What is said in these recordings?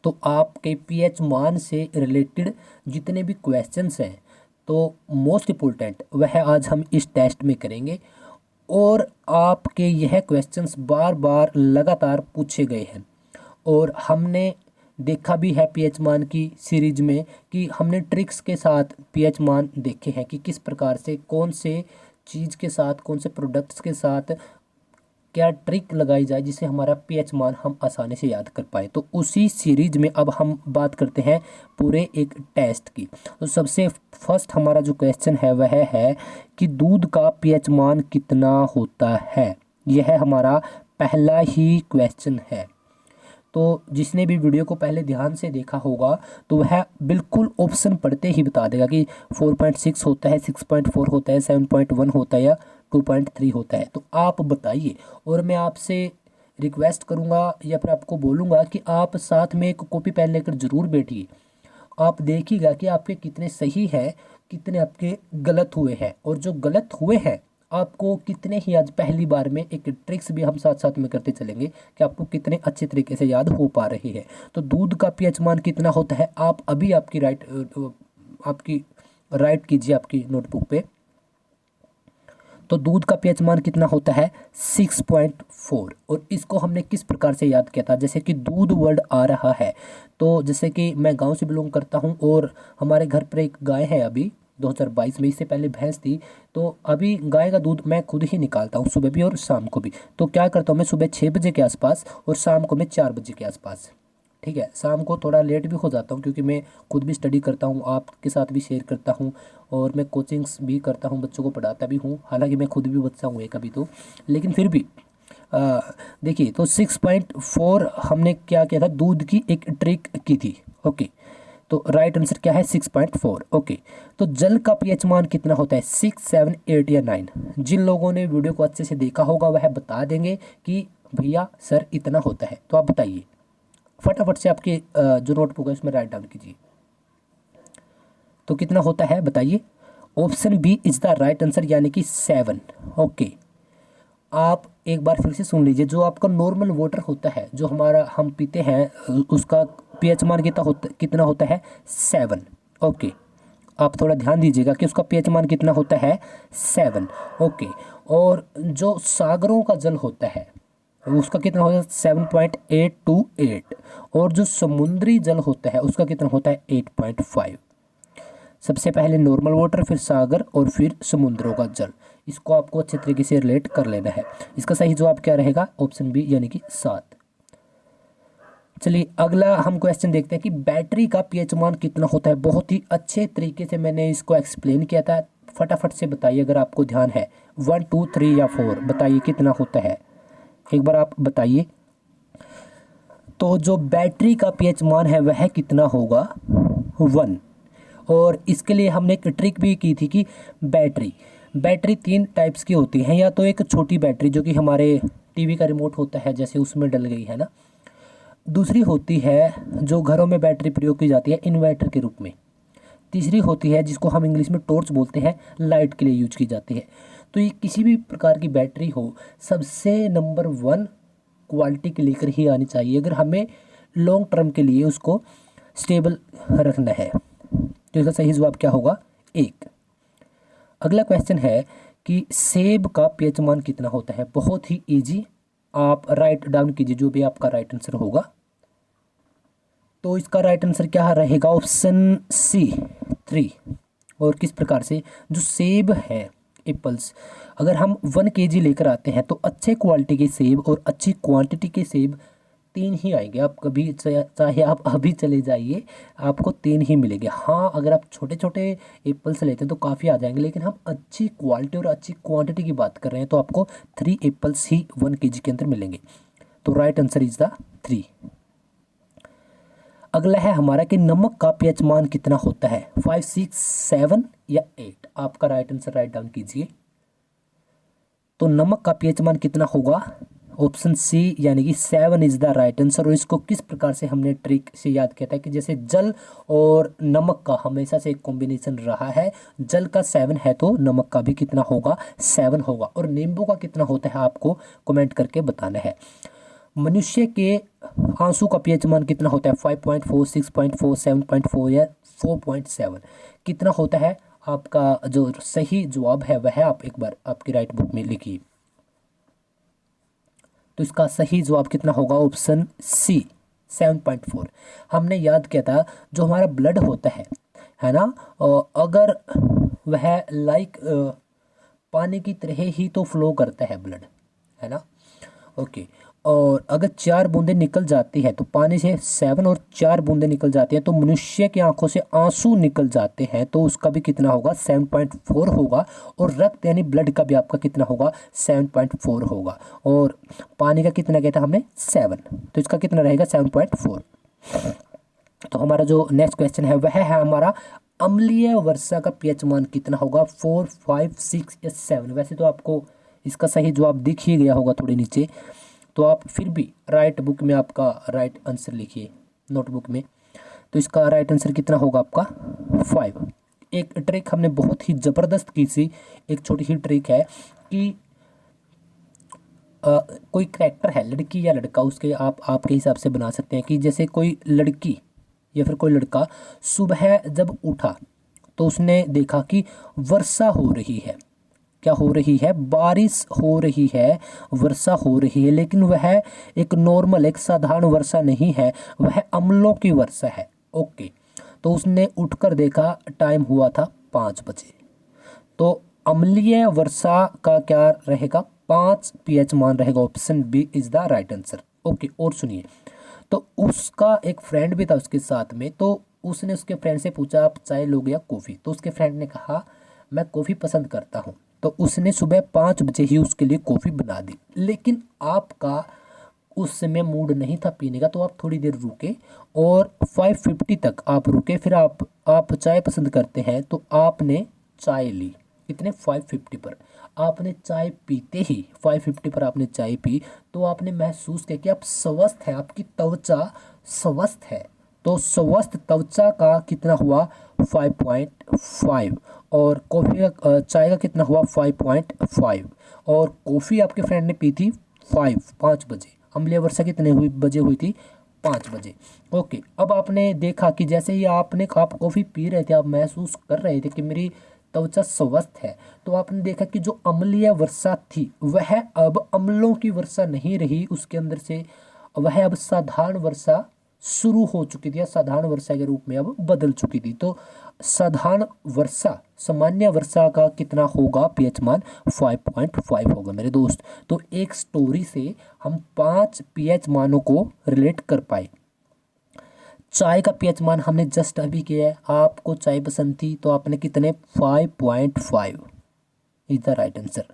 तो आपके पीएच मान से रिलेटेड जितने भी क्वेश्चंस हैं तो मोस्ट इम्पोर्टेंट वह आज हम इस टेस्ट में करेंगे। और आपके यह क्वेश्चंस बार बार लगातार पूछे गए हैं और हमने देखा भी है पीएच मान की सीरीज में कि हमने ट्रिक्स के साथ पीएच मान देखे हैं कि किस प्रकार से कौन से चीज़ के साथ कौन से प्रोडक्ट्स के साथ क्या ट्रिक लगाई जाए जिससे हमारा पीएच मान हम आसानी से याद कर पाए। तो उसी सीरीज में अब हम बात करते हैं पूरे एक टेस्ट की। तो सबसे फर्स्ट हमारा जो क्वेश्चन है वह है कि दूध का पीएच मान कितना होता है। यह हमारा पहला ही क्वेश्चन है। तो जिसने भी वीडियो को पहले ध्यान से देखा होगा तो वह बिल्कुल ऑप्शन पढ़ते ही बता देगा कि 4.6 होता है, 6.4 होता है, 7.1 होता है या 2.3 होता है। तो आप बताइए और मैं आपसे रिक्वेस्ट करूंगा या फिर आपको बोलूँगा कि आप साथ में एक कॉपी पेन लेकर ज़रूर बैठिए। आप देखिएगा कि आपके कितने सही है, कितने आपके गलत हुए हैं, और जो गलत हुए हैं आपको कितने ही आज पहली बार में एक ट्रिक्स भी हम साथ साथ में करते चलेंगे कि आपको कितने अच्छे तरीके से याद हो पा रही है। तो दूध का पीएच मान कितना होता है आप अभी आपकी राइट कीजिए आपकी नोटबुक पे। तो दूध का पीएच मान कितना होता है 6.4। और इसको हमने किस प्रकार से याद किया था, जैसे कि दूध वर्ड आ रहा है तो जैसे कि मैं गांव से बिलोंग करता हूं और हमारे घर पर एक गाय है अभी 2022 में, इससे पहले भैंस थी। तो अभी गाय का दूध मैं खुद ही निकालता हूँ सुबह भी और शाम को भी। तो क्या करता हूँ मैं सुबह 6 बजे के आसपास और शाम को मैं 4 बजे के आसपास। ठीक है, शाम को थोड़ा लेट भी हो जाता हूँ क्योंकि मैं खुद भी स्टडी करता हूँ, आपके साथ भी शेयर करता हूँ और मैं कोचिंग्स भी करता हूँ, बच्चों को पढ़ाता भी हूँ। हालांकि मैं खुद भी बच्चा हूँ एक अभी तो, लेकिन फिर भी देखिए। तो 6.4 हमने क्या किया था, दूध की एक ट्रिक की थी। ओके, तो राइट आंसर क्या है 6.4। ओके, तो जल का पीएच मान कितना होता है 6, 7, 8 या 9। जिन लोगों ने वीडियो को अच्छे से देखा होगा वह बता देंगे कि भैया सर इतना होता है। तो आप बताइए फटाफट से, आपके जो नोटबुक है उसमें राइट डाउन कीजिए। तो कितना होता है बताइए। Option B is the right answer यानी कि 7। ओके, आप एक बार फिर से सुन लीजिए। जो आपका नॉर्मल वाटर होता है जो हमारा हम पीते हैं उसका पीएच मान कितना होता है 7। ओके, आप थोड़ा ध्यान दीजिएगा कि उसका पीएच मान कितना होता है 7। ओके, और जो सागरों का जल होता है उसका कितना होता है 7.828। और जो समुद्री जल होता है उसका कितना होता है 8.5। सबसे पहले नॉर्मल वाटर, फिर सागर और फिर समुद्रों का जल। इसको आपको अच्छे तरीके से रिलेट कर लेना है। इसका सही जवाब क्या रहेगा ऑप्शन बी यानी कि 7। चलिए अगला हम क्वेश्चन देखते हैं कि बैटरी का पीएच मान कितना होता है। बहुत ही अच्छे तरीके से मैंने इसको एक्सप्लेन किया था। फटाफट से बताइए अगर आपको ध्यान है। 1, 2, 3 या 4 बताइए कितना होता है, एक बार आप बताइए। तो जो बैटरी का पीएच मान है वह कितना होगा 1। और इसके लिए हमने एक ट्रिक भी की थी कि बैटरी 3 टाइप्स की होती हैं। या तो एक छोटी बैटरी जो कि हमारे टीवी का रिमोट होता है जैसे उसमें डल गई है ना। दूसरी होती है जो घरों में बैटरी प्रयोग की जाती है इन्वर्टर के रूप में। तीसरी होती है जिसको हम इंग्लिश में टॉर्च बोलते हैं, लाइट के लिए यूज की जाती है। तो ये किसी भी प्रकार की बैटरी हो सबसे नंबर 1 क्वालिटी के लेकर ही आनी चाहिए अगर हमें लॉन्ग टर्म के लिए उसको स्टेबल रखना है। तो इसका सही जवाब क्या होगा 1। अगला क्वेश्चन है कि सेब का पीएच मान कितना होता है। बहुत ही इजी, आप राइट डाउन कीजिए जो भी आपका राइट आंसर होगा। तो इसका राइट आंसर क्या रहेगा ऑप्शन सी 3। और किस प्रकार से जो सेब है एप्पल्स, अगर हम 1 kg लेकर आते हैं तो अच्छे क्वालिटी के सेब और अच्छी क्वांटिटी के सेब 3 ही आएंगे। आप कभी चाहे आप अभी चले जाइए आपको 3 ही मिलेंगे। हाँ, अगर आप छोटे छोटे एप्पल्स लेते हैं तो काफ़ी आ जाएंगे, लेकिन हम अच्छी क्वालिटी और अच्छी क्वांटिटी की बात कर रहे हैं तो आपको 3 एप्पल्स ही 1 kg के अंदर मिलेंगे। तो राइट आंसर इज द 3। अगला है हमारा कि नमक का पीएच मान कितना होता है 5, 6, 7 या 8। आपका राइट आंसर राइट डाउन कीजिए। तो नमक का पीएच मान कितना होगा ऑप्शन सी यानी कि 7 इज द राइट आंसर। और इसको किस प्रकार से हमने ट्रिक से याद किया था कि जैसे जल और नमक का हमेशा से एक कॉम्बिनेशन रहा है। जल का 7 है तो नमक का भी कितना होगा 7 होगा। और नींबू का कितना होता है आपको कमेंट करके बताना है। मनुष्य के आंसू का पीएच मान कितना होता है? 5.4, 6.4, 7.4 या 4.7 कितना होता है? आपका जो सही जवाब है वह आप एक बार आपकी राइट बुक में लिखिए। तो इसका सही जवाब कितना होगा? Option C 7.4। हमने याद किया था जो हमारा ब्लड होता है ना, अगर वह लाइक पानी की तरह ही तो फ्लो करता है ब्लड, है ना। ओके, और अगर 4 बूंदें निकल जाती है तो पानी से 7 और 4 बूंदें निकल जाती हैं तो मनुष्य की आंखों से आंसू निकल जाते हैं, तो उसका भी कितना होगा? 7.4 होगा। और रक्त यानी ब्लड का भी आपका कितना होगा? 7.4 होगा। और पानी का कितना कहता है हमने? 7, तो इसका कितना रहेगा? 7.4। तो हमारा जो नेक्स्ट क्वेश्चन है वह है हमारा अम्लीय वर्षा का पीएच मान कितना होगा? 4, 5, 6 या 7? वैसे तो आपको इसका सही जवाब दिख ही गया होगा थोड़े नीचे, तो आप फिर भी राइट बुक में आपका राइट आंसर लिखिए नोटबुक में। तो इसका राइट आंसर कितना होगा आपका? 5। एक ट्रिक हमने बहुत ही ज़बरदस्त की थी, एक छोटी सी ट्रिक है कि कोई कैरेक्टर है, लड़की या लड़का, उसके आप आपके हिसाब से बना सकते हैं कि जैसे कोई लड़की या फिर कोई लड़का सुबह जब उठा तो उसने देखा कि वर्षा हो रही है। क्या हो रही है? बारिश हो रही है, वर्षा हो रही है, लेकिन वह एक नॉर्मल, एक साधारण वर्षा नहीं है, वह अम्लों की वर्षा है। ओके, तो उसने उठकर देखा, टाइम हुआ था 5 बजे। तो अम्लीय वर्षा का क्या रहेगा? 5 पीएच मान रहेगा। Option B is the right answer. Okay, और सुनिए, तो उसका एक फ्रेंड भी था उसके साथ में, तो उसने उसके फ्रेंड से पूछा आप चाय लोगे या कॉफ़ी? तो उसके फ्रेंड ने कहा मैं कॉफ़ी पसंद करता हूँ। तो उसने सुबह 5 बजे ही उसके लिए कॉफ़ी बना दी, लेकिन आपका उस समय मूड नहीं था पीने का, तो आप थोड़ी देर रुके और 5:50 तक आप रुके, फिर आप चाय पसंद करते हैं तो आपने चाय ली। कितने? 5:50 पर आपने चाय पीते ही 5:50 पर आपने चाय पी, तो आपने महसूस किया कि आप स्वस्थ हैं, आपकी त्वचा स्वस्थ है। तो स्वस्थ त्वचा का कितना हुआ? 5.5। और कॉफ़ी का चाय का कितना हुआ? 5.5। और कॉफ़ी आपके फ्रेंड ने पी थी 5 बजे। अम्लीय वर्षा कितने बजे हुई थी? 5 बजे। ओके, अब आपने देखा कि जैसे ही आप कॉफ़ी पी रहे थे, आप महसूस कर रहे थे कि मेरी त्वचा स्वस्थ है, तो आपने देखा कि जो अम्लीय वर्षा थी वह अब अम्लों की वर्षा नहीं रही, उसके अंदर से वह अब साधारण वर्षा शुरू हो चुकी थी या साधारण वर्षा के रूप में अब बदल चुकी थी। तो साधारण वर्षा, सामान्य वर्षा का कितना होगा पीएच मान? 5.5 होगा मेरे दोस्त। तो एक स्टोरी से हम 5 पीएच मानों को रिलेट कर पाए। चाय का पीएच मान हमने जस्ट अभी किया है, आपको चाय पसंद थी तो आपने कितने? 5.5 इज द राइट आंसर।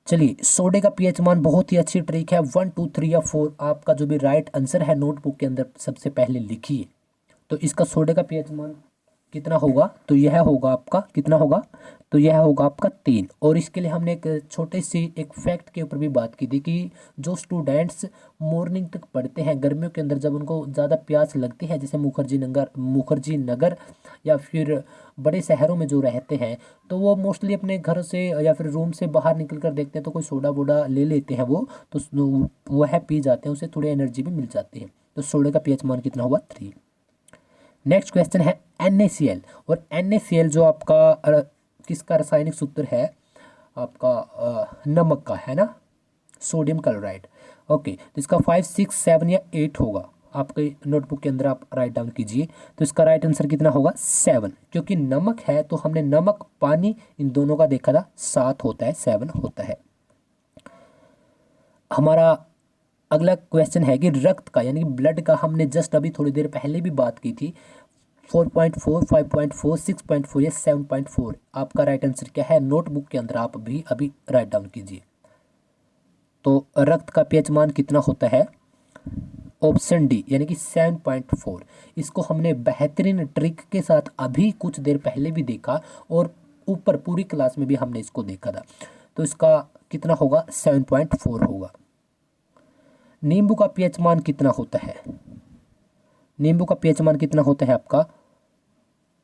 चलिए, सोडे का पीएच मान बहुत ही अच्छी ट्रिक है। 1, 2, 3 या 4 आपका जो भी राइट आंसर है नोटबुक के अंदर सबसे पहले लिखिए। तो इसका सोडे का पीएच मान कितना होगा? तो यह होगा आपका कितना होगा? तो यह होगा आपका 3। और इसके लिए हमने एक छोटे सी एक फैक्ट के ऊपर भी बात की थी कि जो स्टूडेंट्स मॉर्निंग तक पढ़ते हैं गर्मियों के अंदर, जब उनको ज़्यादा प्यास लगती है, जैसे मुखर्जी नगर या फिर बड़े शहरों में जो रहते हैं, तो वो मोस्टली अपने घर से या फिर रूम से बाहर निकल कर देखते हैं तो कोई सोडा वोडा ले लेते हैं वो, तो वह पी जाते हैं, उससे थोड़ी एनर्जी भी मिल जाती है। तो सोडे का पीएच मान कितना हुआ? 3। नेक्स्ट क्वेश्चन है NaCl। और NaCl जो आपका किसका रासायनिक सूत्र है? आपका नमक का, है ना, सोडियम क्लोराइड। ओके, तो इसका 5, 6, 7 या 8 होगा। आपके नोटबुक के अंदर आप राइट डाउन कीजिए। तो इसका राइट आंसर कितना होगा? 7, क्योंकि नमक है तो हमने नमक पानी इन दोनों का देखा था, 7 होता है, 7 होता है। हमारा अगला क्वेश्चन है कि रक्त का यानी कि ब्लड का हमने जस्ट अभी थोड़ी देर पहले भी बात की थी। 4.4, 5.4, 6.4 या 7.4 आपका राइट आंसर क्या है? नोटबुक के अंदर आप भी अभी राइट डाउन कीजिए। तो रक्त का पीएच मान कितना होता है? ऑप्शन डी यानी कि 7.4। इसको हमने बेहतरीन ट्रिक के साथ अभी कुछ देर पहले भी देखा और ऊपर पूरी क्लास में भी हमने इसको देखा था। तो इसका कितना होगा? 7.4 होगा। नींबू का पीएच मान कितना होता है? नींबू का पीएच मान कितना होता है आपका?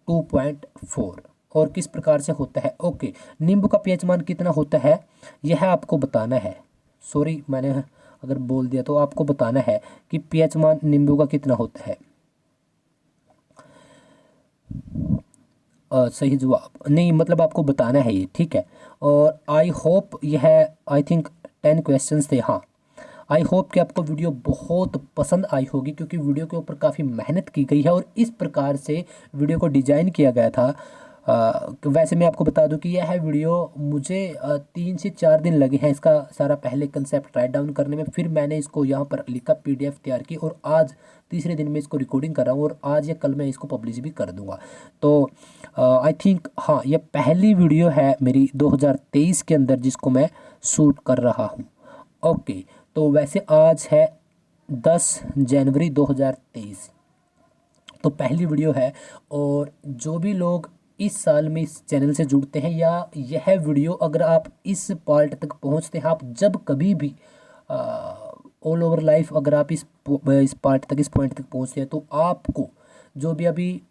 2.4। और किस प्रकार से होता है? ओके, नींबू का पीएच मान कितना होता है यह आपको बताना है। सॉरी, मैंने अगर बोल दिया तो आपको बताना है कि पीएच मान नींबू का कितना होता है। सही जवाब नहीं, मतलब आपको बताना है ये, ठीक है। और आई होप यह आई थिंक 10 क्वेश्चंस थे, हाँ। आई होप कि आपको वीडियो बहुत पसंद आई होगी, क्योंकि वीडियो के ऊपर काफ़ी मेहनत की गई है और इस प्रकार से वीडियो को डिजाइन किया गया था। वैसे मैं आपको बता दूं कि यह वीडियो मुझे 3 से 4 दिन लगे हैं इसका सारा पहले कंसेप्ट राइट डाउन करने में, फिर मैंने इसको यहाँ पर लिखा, पीडीएफ तैयार की, और आज तीसरे दिन में इसको रिकॉर्डिंग कर रहा हूँ और आज या कल मैं इसको पब्लिश भी कर दूंगा। तो आई थिंक हाँ, ये पहली वीडियो है मेरी 2023 के अंदर जिसको मैं शूट कर रहा हूँ। ओके, तो वैसे आज है 10 जनवरी 2023, तो पहली वीडियो है। और जो भी लोग इस साल में इस चैनल से जुड़ते हैं, या यह वीडियो अगर आप इस पार्ट तक पहुंचते हैं, आप जब कभी भी ऑल ओवर लाइफ अगर आप इस पार्ट तक, इस पॉइंट तक पहुंचते हैं, तो आपको जो भी अभी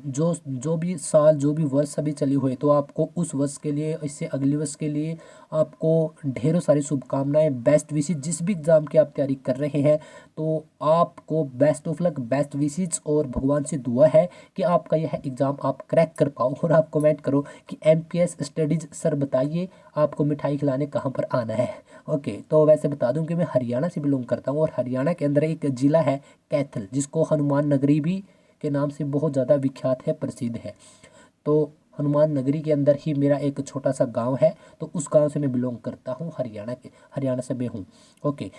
जो भी साल, जो भी वर्ष अभी चली हुई, तो आपको उस वर्ष के लिए, इससे अगले वर्ष के लिए आपको ढेरों सारी शुभकामनाएं, बेस्ट विशेज। जिस भी एग्ज़ाम की आप तैयारी कर रहे हैं तो आपको best of luck, best wishes, और भगवान से दुआ है कि आपका यह एग्ज़ाम आप क्रैक कर पाओ। और आप कमेंट करो कि एमपीएस स्टडीज़ सर बताइए आपको मिठाई खिलाने कहाँ पर आना है। ओके, तो वैसे बता दूं कि मैं हरियाणा से बिलोंग करता हूँ, और हरियाणा के अंदर एक ज़िला है कैथल, जिसको हनुमान नगरी भी के नाम से बहुत ज़्यादा विख्यात है, प्रसिद्ध है। तो हनुमान नगरी के अंदर ही मेरा एक छोटा सा गांव है, तो उस गांव से मैं बिलोंग करता हूँ, हरियाणा से मैं हूँ। ओके,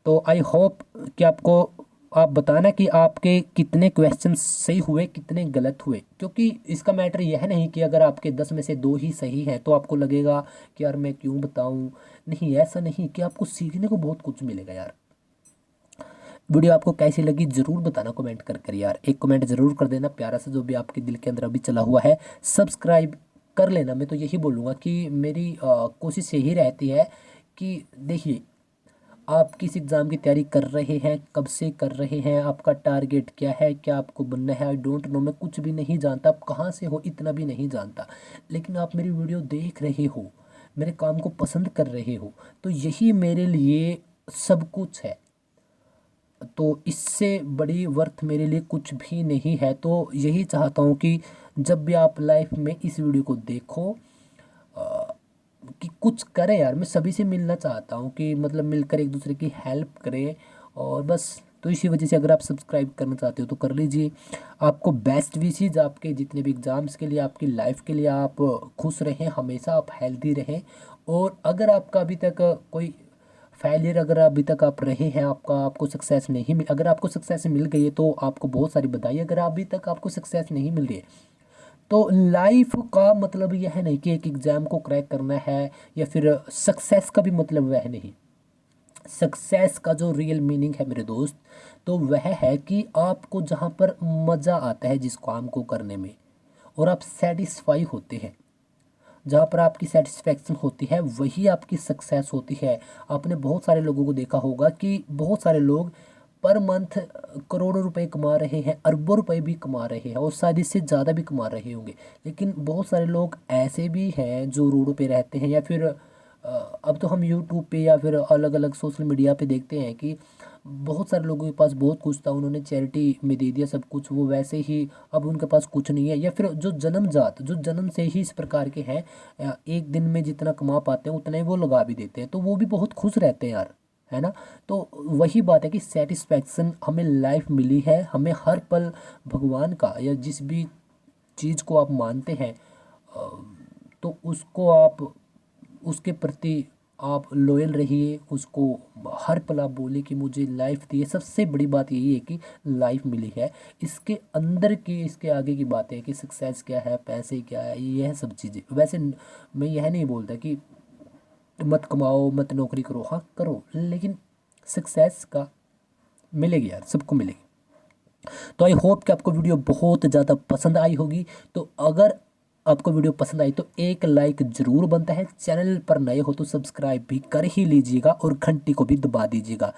तो आई होप कि आप बताना कि आपके कितने क्वेश्चन सही हुए, कितने गलत हुए, क्योंकि इसका मैटर यह नहीं कि अगर आपके 10 में से 2 ही सही हैं तो आपको लगेगा कि यार मैं क्यों बताऊं। नहीं, ऐसा नहीं, कि आपको सीखने को बहुत कुछ मिलेगा यार। वीडियो आपको कैसी लगी ज़रूर बताना कमेंट कर कर यार, एक कमेंट ज़रूर कर देना प्यारा सा, जो भी आपके दिल के अंदर अभी चला हुआ है। सब्सक्राइब कर लेना, मैं तो यही बोलूँगा कि मेरी कोशिश यही रहती है कि देखिए, आप किस एग्ज़ाम की तैयारी कर रहे हैं, कब से कर रहे हैं, आपका टारगेट क्या है, क्या आपको बनना है, आई डोंट नो, मैं कुछ भी नहीं जानता, आप कहाँ से हो इतना भी नहीं जानता, लेकिन आप मेरी वीडियो देख रहे हो, मेरे काम को पसंद कर रहे हो, तो यही मेरे लिए सब कुछ है। तो इससे बड़ी वर्थ मेरे लिए कुछ भी नहीं है। तो यही चाहता हूँ कि जब भी आप लाइफ में इस वीडियो को देखो, कि कुछ करें यार। मैं सभी से मिलना चाहता हूँ, कि मतलब मिलकर एक दूसरे की हेल्प करें, और बस। तो इसी वजह से अगर आप सब्सक्राइब करना चाहते हो तो कर लीजिए। आपको बेस्ट विशेज आपके जितने भी एग्ज़ाम्स के लिए, आपकी लाइफ के लिए। आप खुश रहें, हमेशा आप हेल्दी रहें। और अगर आपका अभी तक कोई फेलियर, अगर अभी तक आप रहे हैं, आपको सक्सेस नहीं मिल, अगर आपको सक्सेस मिल गई है तो आपको बहुत सारी बधाई। अगर अभी तक आपको सक्सेस नहीं मिल रही है, तो लाइफ का मतलब यह नहीं कि एक एग्ज़ाम को क्रैक करना है, या फिर सक्सेस का भी मतलब वह नहीं। सक्सेस का जो रियल मीनिंग है मेरे दोस्त, तो वह है कि आपको जहाँ पर मज़ा आता है जिस काम को करने में, और आप सेटिस्फाई होते हैं, जहाँ पर आपकी सेटिस्फैक्शन होती है, वही आपकी सक्सेस होती है। आपने बहुत सारे लोगों को देखा होगा कि बहुत सारे लोग पर मंथ करोड़ों रुपए कमा रहे हैं, अरबों रुपए भी कमा रहे हैं, और शायद इससे ज़्यादा भी कमा रहे होंगे। लेकिन बहुत सारे लोग ऐसे भी हैं जो रोडों पे रहते हैं, या फिर अब तो हम यूट्यूब पे या फिर अलग अलग सोशल मीडिया पे देखते हैं कि बहुत सारे लोगों के पास बहुत कुछ था, उन्होंने चैरिटी में दे दिया सब कुछ, वो वैसे ही अब उनके पास कुछ नहीं है। या फिर जो जन्म से ही इस प्रकार के हैं, एक दिन में जितना कमा पाते हैं उतना ही वो लगा भी देते हैं, तो वो भी बहुत खुश रहते हैं यार, है ना। तो वही बात है कि सेटिस्फैक्शन हमें लाइफ मिली है, हमें हर पल भगवान का, या जिस भी चीज़ को आप मानते हैं, अ, तो उसको आप, उसके प्रति आप लॉयल रहिए, उसको हर पल आप बोले कि मुझे लाइफ दी है। सबसे बड़ी बात यही है कि लाइफ मिली है, इसके अंदर की, इसके आगे की बातें हैं कि सक्सेस क्या है, पैसे क्या है, यह सब चीज़ें। वैसे मैं यह नहीं बोलता कि मत कमाओ, मत नौकरी करो, हाँ करो, लेकिन सक्सेस का मिलेगी यार, सबको मिलेगी। तो आई होप कि आपको वीडियो बहुत ज़्यादा पसंद आई होगी। तो अगर आपको वीडियो पसंद आई तो एक लाइक ज़रूर बनता है। चैनल पर नए हो तो सब्सक्राइब भी कर ही लीजिएगा, और घंटी को भी दबा दीजिएगा।